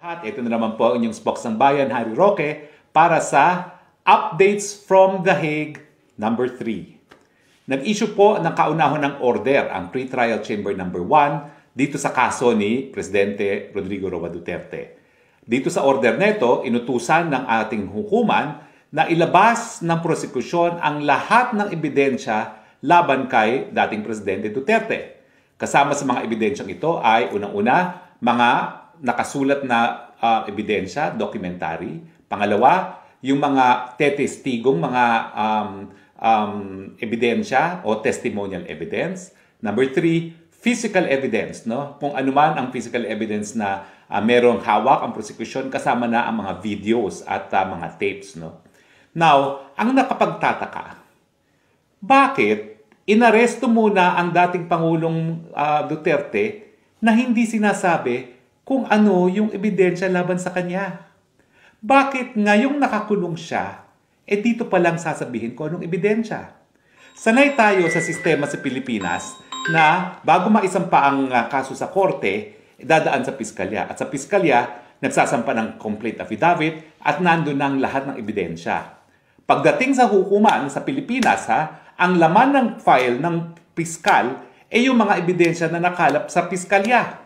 At ito na naman po ang inyong Spokes ng Bayan, Harry Roque, para sa Updates from The Hague number 3. Nag-issue po ng kaunahon ng order ang Pre-Trial Chamber number 1 dito sa kaso ni Presidente Rodrigo Roa Duterte. Dito sa order neto, inutusan ng ating hukuman na ilabas ng prosekusyon ang lahat ng ebidensya laban kay dating Presidente Duterte. Kasama sa mga ebidensyang ito ay unang-una, mga nakasulat na ebidensya, documentary. Pangalawa, yung mga tetestigong mga ebidensya o testimonial evidence. Number 3, physical evidence, no? Kung ano man ang physical evidence na merong hawak ang prosecution, kasama na ang mga videos at mga tapes, no? Now, ang nakapagtataka, bakit inaresto muna ang dating Pangulong Duterte na hindi sinasabi kung ano yung ebidensya laban sa kanya? Bakit ngayong nakakulong siya, dito pa lang sasabihin ko anong ebidensya? Sanay tayo sa sistema sa Pilipinas na bago maisampa ang kaso sa korte, dadaan sa piskalya. At sa piskalya, nagsasampa ng complete affidavit at nandun ang lahat ng ebidensya. Pagdating sa hukuman sa Pilipinas, ang laman ng file ng piskal ay yung mga ebidensya na nakalap sa piskalya.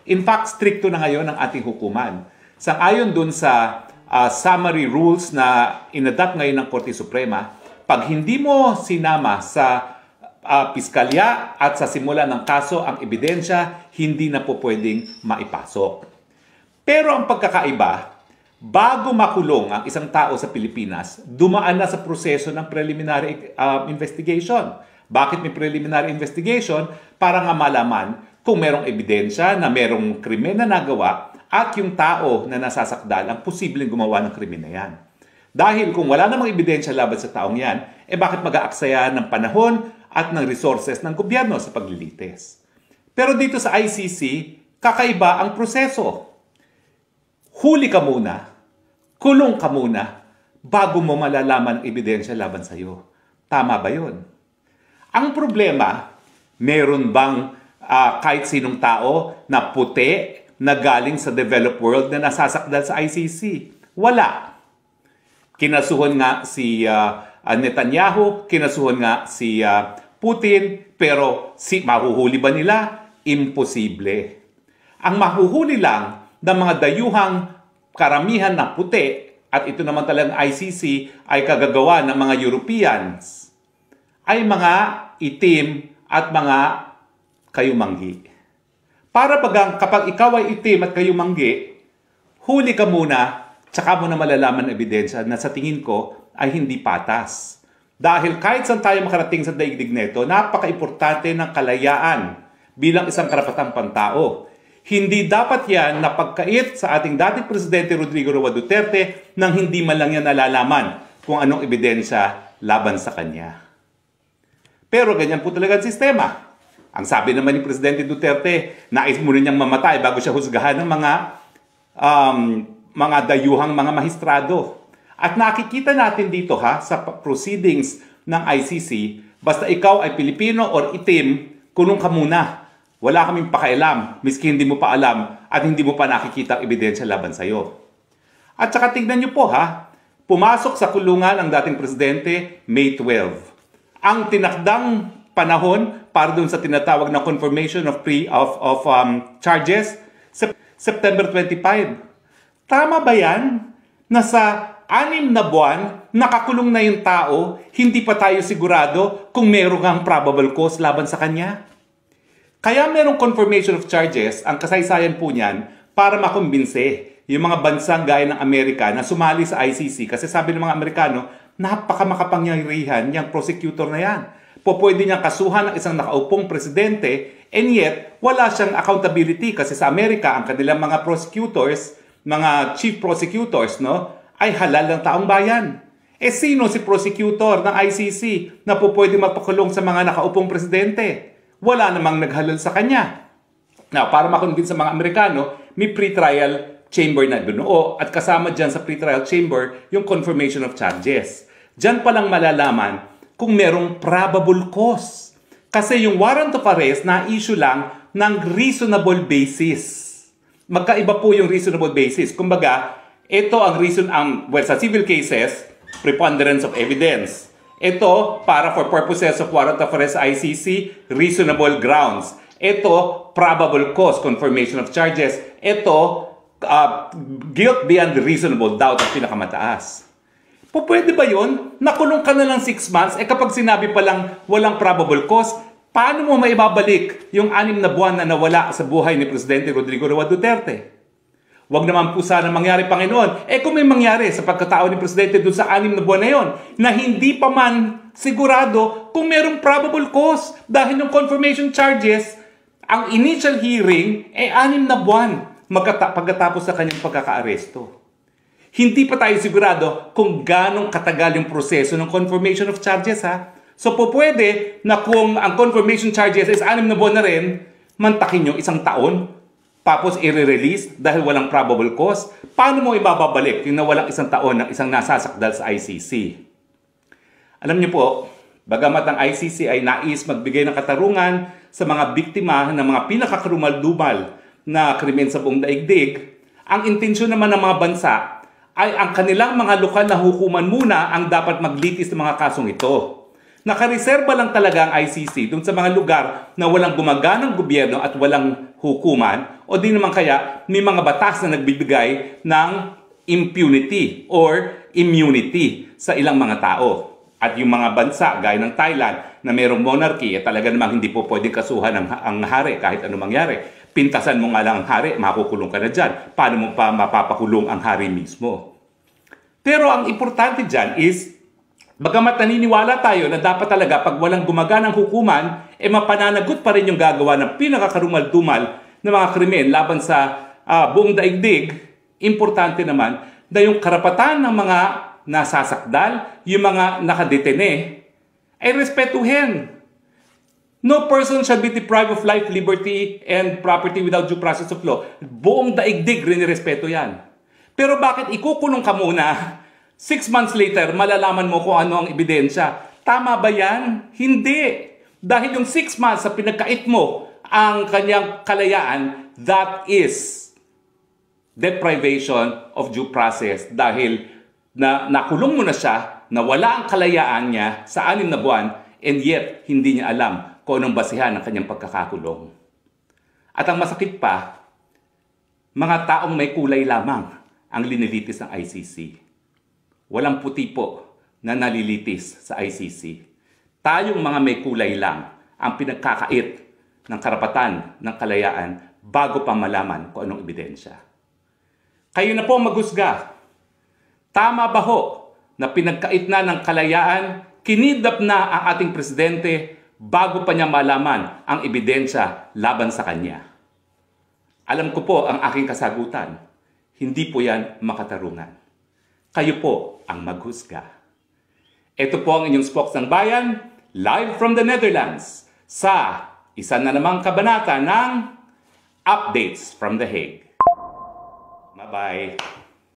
In fact, stricto na ngayon ang ating hukuman. Sang-ayon dun sa summary rules na inadopt ngayon ng Korte Suprema, pag hindi mo sinama sa piskalya at sa simula ng kaso ang ebidensya, hindi na po pwedeng maipasok. Pero ang pagkakaiba, bago makulong ang isang tao sa Pilipinas, dumaan na sa proseso ng preliminary investigation. Bakit may preliminary investigation? Para nga malaman kung merong ebidensya na merong krimen na nagawa at yung tao na nasasakdal ang posibleng gumawa ng krimen na yan. Dahil kung wala namang ebidensya laban sa taong yan, bakit mag-aaksaya ng panahon at ng resources ng gobyerno sa paglilitis? Pero dito sa ICC, kakaiba ang proseso. Huli ka muna, kulong ka muna, bago mo malalaman ang ebidensya laban sa iyo. Tama ba yun? Ang problema, meron bang kahit sinong tao na puti na galing sa developed world na nasasakdal sa ICC? Wala. Kinasuhan nga si Netanyahu, kinasuhan nga si Putin, pero mahuhuli ba nila? Imposible. Ang mahuhuli lang ng mga dayuhang karamihan na puti, at ito naman talagang ICC ay kagagawa ng mga Europeans, ay mga itim at mga kayumanggi. Para bagang kapag ikaw ay itim at kayumanggi, huli ka muna, tsaka mo na malalaman ang ebidensya na sa tingin ko ay hindi patas. Dahil kahit saan tayo makarating sa daigdig neto, napaka-importante ng kalayaan bilang isang karapatang pantao. Hindi dapat yan napagkait sa ating dating Presidente Rodrigo Roa Duterte nang hindi man lang yan nalalaman kung anong ebidensya laban sa kanya. Pero ganyan po talaga ang sistema. Ang sabi naman ni Presidente Duterte, nais mo rin niyang mamatay bago siya husgahan ng mga dayuhang mga mahistrado. At nakikita natin dito sa proceedings ng ICC, basta ikaw ay Pilipino or itim, kulong ka muna. Wala kaming pakialam, miski hindi mo pa alam at hindi mo pa nakikita ang ebidensya laban sa iyo. At saka tignan niyo po pumasok sa kulungan ang dating Presidente May 12. Ang tinakdang panahon para dun sa tinatawag na confirmation of charges, September 25. Tama ba yan? Na sa 6 na buwan, nakakulong na yung tao, hindi pa tayo sigurado kung meron ang probable cause laban sa kanya? Kaya merong confirmation of charges, ang kasaysayan po niyan, para makumbinse yung mga bansang gaya ng Amerika na sumali sa ICC. Kasi sabi ng mga Amerikano, napakamakapangyarihan yung prosecutor na yan. Pwede niyang kasuhan ng isang nakaupong presidente, and yet, wala siyang accountability kasi sa Amerika, ang kanilang mga prosecutors, mga chief prosecutors, ay halal ng taong bayan. Sino si prosecutor ng ICC na pwede mapakulong sa mga nakaupong presidente? Wala namang naghalal sa kanya. Now, para makonvince sa mga Amerikano, may pre-trial chamber na binuo at kasama dyan sa pre-trial chamber yung confirmation of charges. Dyan palang malalaman kung merong probable cause. Kasi yung warrant of arrest na issue lang ng reasonable basis. Magkaiba po yung reasonable basis. Kumbaga, ito ang sa civil cases, preponderance of evidence. Ito, para for purposes of warrant of arrest ICC, reasonable grounds. Ito, probable cause, confirmation of charges. Ito, guilt beyond reasonable doubt ang pinakamataas. Pwede ba yun? Nakulong ka na lang 6 months, kapag sinabi pa lang walang probable cause, paano mo maibabalik yung 6 na buwan na nawala sa buhay ni Presidente Rodrigo Roa Duterte? Huwag naman po sana mangyari, Panginoon. Kung may mangyari sa pagkatao ni Presidente doon sa 6 na buwan na yon, na hindi pa man sigurado kung merong probable cause dahil yung confirmation charges, ang initial hearing 6 na buwan pagkatapos sa kanyang pagkakaaresto. Hindi pa tayo sigurado kung ganong katagal yung proseso ng confirmation of charges, ha? So pwede na kung ang confirmation charges is 6 na buwan na rin, mantakin yung 1 taon, tapos i-release dahil walang probable cause. Paano mo ibababalik yung nawalang 1 taon ng isang nasasakdal sa ICC? Alam niyo po, bagamat ang ICC ay nais magbigay ng katarungan sa mga biktima ng mga pinakakarumal-dumal na krimen sa buong daigdig, ang intensyon naman ng mga bansa ay ang kanilang mga lokal na hukuman muna ang dapat maglitis ng mga kasong ito. Nakareserba lang talaga ang ICC dun sa mga lugar na walang gumaganang gobyerno at walang hukuman, o di naman kaya may mga batas na nagbibigay ng impunity or immunity sa ilang mga tao. At yung mga bansa gaya ng Thailand na mayroong monarchy, talaga namang hindi po pwedeng kasuhan ang hari kahit ano mangyari. Pintasan mo nga lang ang hari, makukulong ka na dyan. Paano mo pa mapapakulong ang hari mismo? Pero ang importante dyan is, bagamat naniniwala tayo na dapat talaga pag walang gumaganang hukuman, mapananagot pa rin yung gagawa ng pinakakarumal-dumal na mga krimen laban sa buong daigdig, importante naman na yung karapatan ng mga nasasakdal, yung mga nakadetene, ay respetuhin. No person shall be deprived of life, liberty, and property without due process of law. Buong daigdig rin respeto yan. Pero bakit ikukulong ka muna? 6 months later, malalaman mo kung ano ang ebidensya. Tama ba yan? Hindi. Dahil yung 6 months sa pinagkait mo ang kanyang kalayaan, that is deprivation of due process. Dahil nakulong mo na siya, nawala ang kalayaan niya sa 6 na buwan, and yet hindi niya alam kung anong basihan ng kanyang pagkakakulong. At ang masakit pa, mga taong may kulay lamang ang linilitis ng ICC. Walang puti po na nalilitis sa ICC. Tayong mga may kulay lang ang pinagkakait ng karapatan ng kalayaan bago pa malaman kung anong ebidensya. Kayo na po maghusga. Tama ba ho na pinagkait na ng kalayaan, kinidnap na ang ating presidente bago pa niya malaman ang ebidensya laban sa kanya? Alam ko po ang aking kasagutan. Hindi po yan makatarungan. Kayo po ang maghusga. Ito po ang inyong Spokes ng Bayan, live from the Netherlands, sa isa na namang kabanata ng Updates from The Hague. Bye-bye.